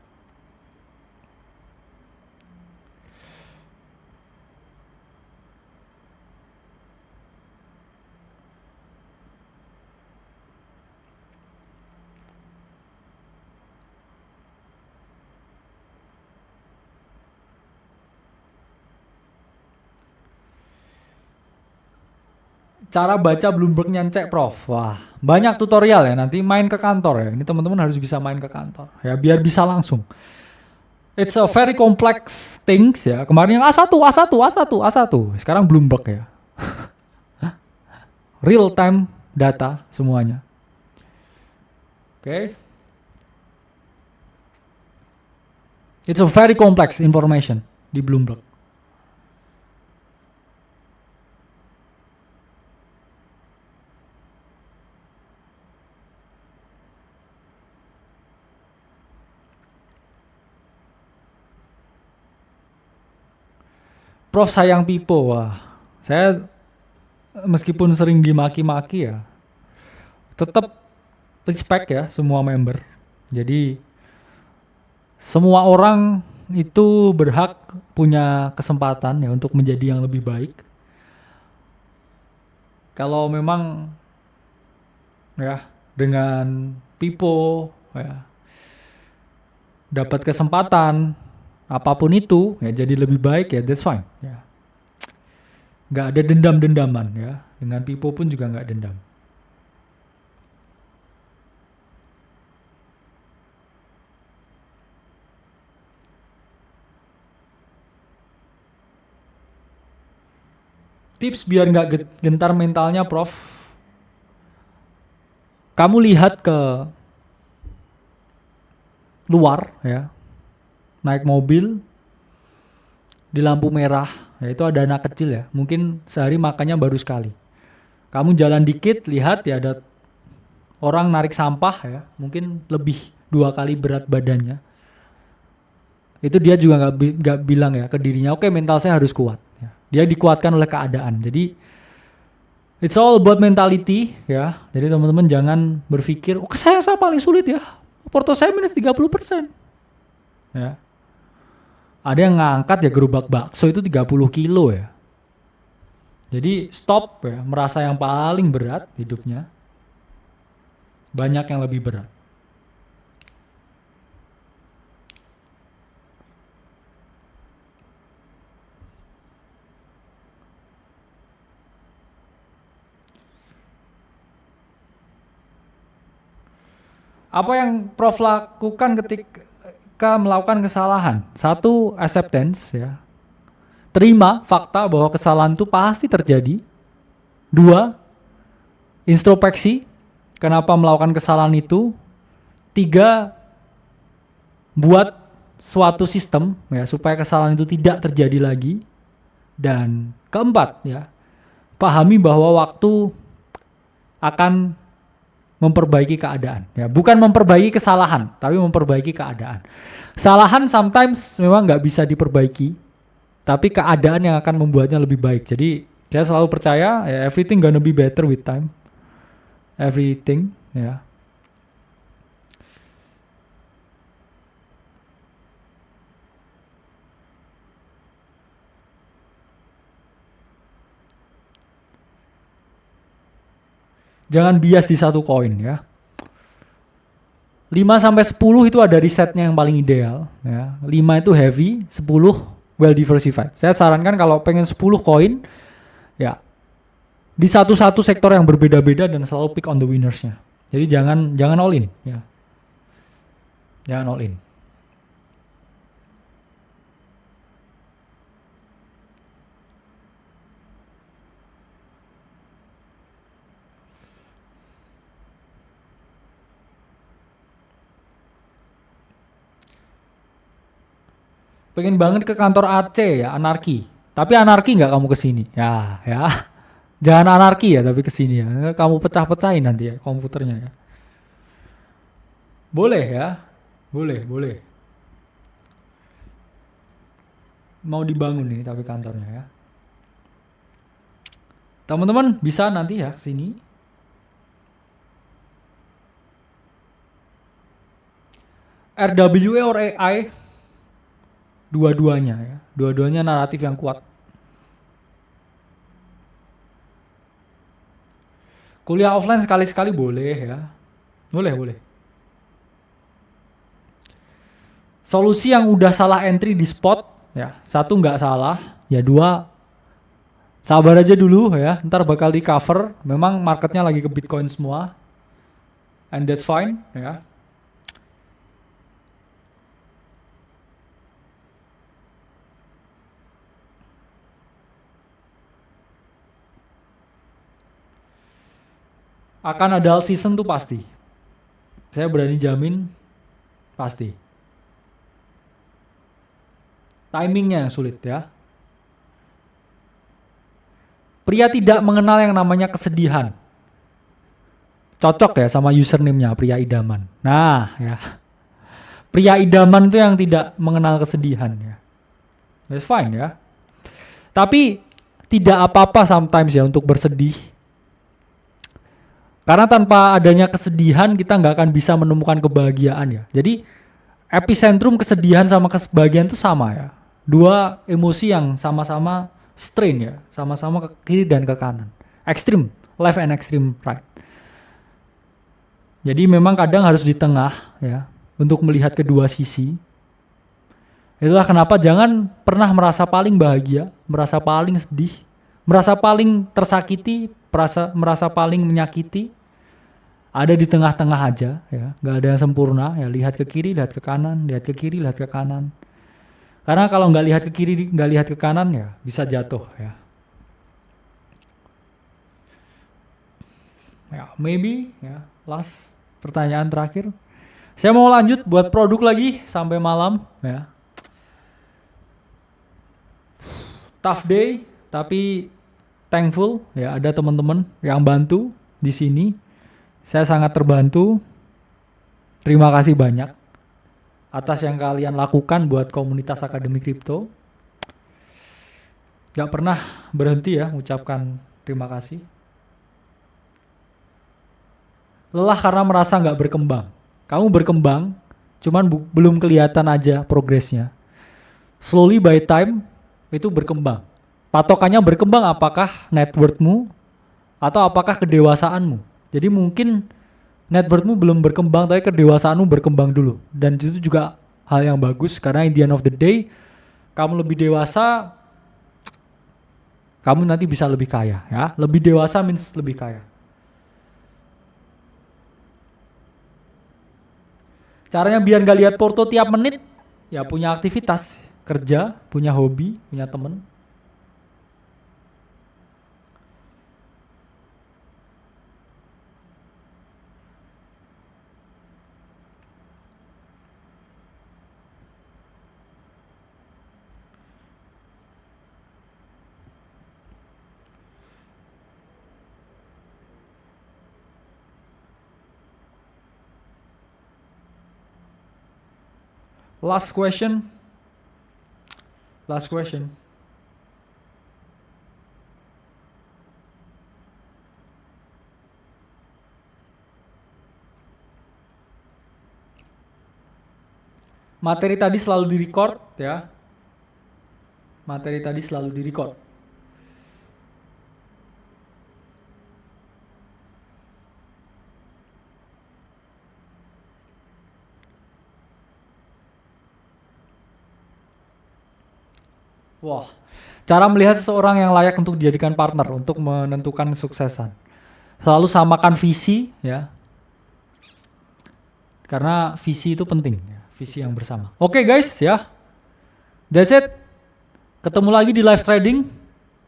[SPEAKER 1] Cara baca Bloomberg nyancek, Prof. Wah, banyak tutorial ya, nanti main ke kantor ya. Ini teman-teman harus bisa main ke kantor ya, biar bisa langsung. It's a very complex things ya. Kemarin yang A1. Sekarang Bloomberg ya. Real time data semuanya. Oke. It's a very complex information di Bloomberg. Prof sayang Pipo, wah. Saya meskipun sering dimaki-maki ya, tetap respect ya semua member. Jadi semua orang itu berhak punya kesempatan ya untuk menjadi yang lebih baik. Kalau memang ya dengan Pipo ya dapat kesempatan apapun itu ya jadi lebih baik ya, that's fine ya. Nggak ada dendam-dendaman ya, dengan Pipo pun juga nggak dendam. Tips biar nggak gentar mentalnya, Prof. Kamu lihat ke luar ya, naik mobil di lampu merah, ya itu ada anak kecil ya, mungkin sehari makannya baru sekali. Kamu jalan dikit, lihat ya ada orang narik sampah ya, mungkin lebih 2 kali berat badannya. Itu dia juga nggak bilang ya ke dirinya, oke, mental saya harus kuat. Ya. Dia dikuatkan oleh keadaan. Jadi it's all about mentality ya. Jadi teman-teman jangan berpikir, oh saya paling sulit ya. Porto saya minus 30%. Ya. Ada yang ngangkat ya gerobak bakso itu 30 kilo ya. Jadi stop ya, merasa yang paling berat hidupnya. Banyak yang lebih berat. Apa yang Prof lakukan ketika melakukan kesalahan? Satu, acceptance ya. Terima fakta bahwa kesalahan itu pasti terjadi. Dua, introspeksi. Kenapa melakukan kesalahan itu? Tiga, buat suatu sistem ya supaya kesalahan itu tidak terjadi lagi. Dan keempat ya, pahami bahwa waktu akan memperbaiki keadaan ya, bukan memperbaiki kesalahan tapi memperbaiki keadaan. Kesalahan sometimes memang nggak bisa diperbaiki, tapi keadaan yang akan membuatnya lebih baik. Jadi saya selalu percaya ya, everything gonna be better with time, everything ya. Jangan bias di satu koin ya. 5-10 itu ada risetnya yang paling ideal ya. 5 itu heavy, 10 well diversified. Saya sarankan kalau pengen 10 koin ya di satu sektor yang berbeda-beda dan selalu pick on the winnersnya. Jadi jangan all in ya. Jangan all in. Pengen banget ke kantor AC ya, anarki. Tapi anarki nggak kamu kesini? Ya, ya. Jangan anarki ya, tapi kesini ya. Kamu pecah-pecahin nanti ya komputernya ya. Boleh ya, boleh. Mau dibangun ini tapi kantornya ya. Teman-teman bisa nanti ya kesini. RWA or AI, dua-duanya ya. Dua-duanya naratif yang kuat. Kuliah offline sekali-sekali boleh ya. Boleh. Solusi yang udah salah entry di spot ya. Satu nggak salah, ya dua sabar aja dulu ya. Ntar bakal di cover. Memang marketnya lagi ke Bitcoin semua. And that's fine ya. Akan ada all season tuh pasti. Saya berani jamin pasti. Timingnya yang sulit ya. Pria tidak mengenal yang namanya kesedihan. Cocok ya sama username-nya, pria idaman. Nah ya. Pria idaman tuh yang tidak mengenal kesedihan ya. That's fine ya. Tapi tidak apa-apa sometimes ya untuk bersedih. Karena tanpa adanya kesedihan kita nggak akan bisa menemukan kebahagiaan ya. Jadi epicentrum kesedihan sama kebahagiaan itu sama ya. Dua emosi yang sama-sama strain ya. Sama-sama ke kiri dan ke kanan. Extreme left and extreme right. Jadi memang kadang harus di tengah ya. Untuk melihat kedua sisi. Itulah kenapa jangan pernah merasa paling bahagia. Merasa paling sedih. Merasa paling tersakiti, merasa paling menyakiti. Ada di tengah-tengah aja ya, nggak ada yang sempurna ya. Lihat ke kiri, lihat ke kanan, lihat ke kiri, lihat ke kanan. Karena kalau nggak lihat ke kiri, nggak lihat ke kanan ya bisa jatuh ya. Ya, maybe ya. Last pertanyaan terakhir. Saya mau lanjut buat produk lagi sampai malam ya. Tough day tapi thankful ya, ada teman-teman yang bantu di sini. Saya sangat terbantu. Terima kasih banyak atas yang kalian lakukan buat komunitas Akademi Kripto. Gak pernah berhenti ya mengucapkan terima kasih. Lelah karena merasa gak berkembang. Kamu berkembang, cuman belum kelihatan aja progresnya. Slowly by time itu berkembang. Patokannya berkembang apakah net worth-mu atau apakah kedewasaanmu. Jadi mungkin net worth-mu belum berkembang tapi kedewasaanmu berkembang dulu. Dan itu juga hal yang bagus karena in the end of the day kamu lebih dewasa, kamu nanti bisa lebih kaya ya. Lebih dewasa means lebih kaya. Caranya biar gak lihat porto tiap menit, ya punya aktivitas, kerja, punya hobi, punya temen. Last question. Last question. Materi tadi selalu di-record ya. Materi tadi selalu di-record. Wah, cara melihat seseorang yang layak untuk dijadikan partner untuk menentukan kesuksesan. Selalu samakan visi ya. Karena visi itu penting, visi yang bersama. Oke guys ya. That's it. Ketemu lagi di live trading.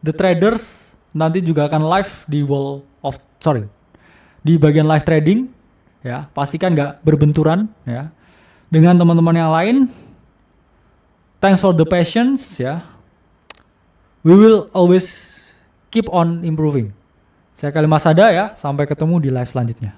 [SPEAKER 1] The Traders nanti juga akan live di di bagian live trading ya. Pastikan nggak berbenturan ya dengan teman-teman yang lain. Thanks for the patience ya. We will always keep on improving. Saya Khalil Masada ya, sampai ketemu di live selanjutnya.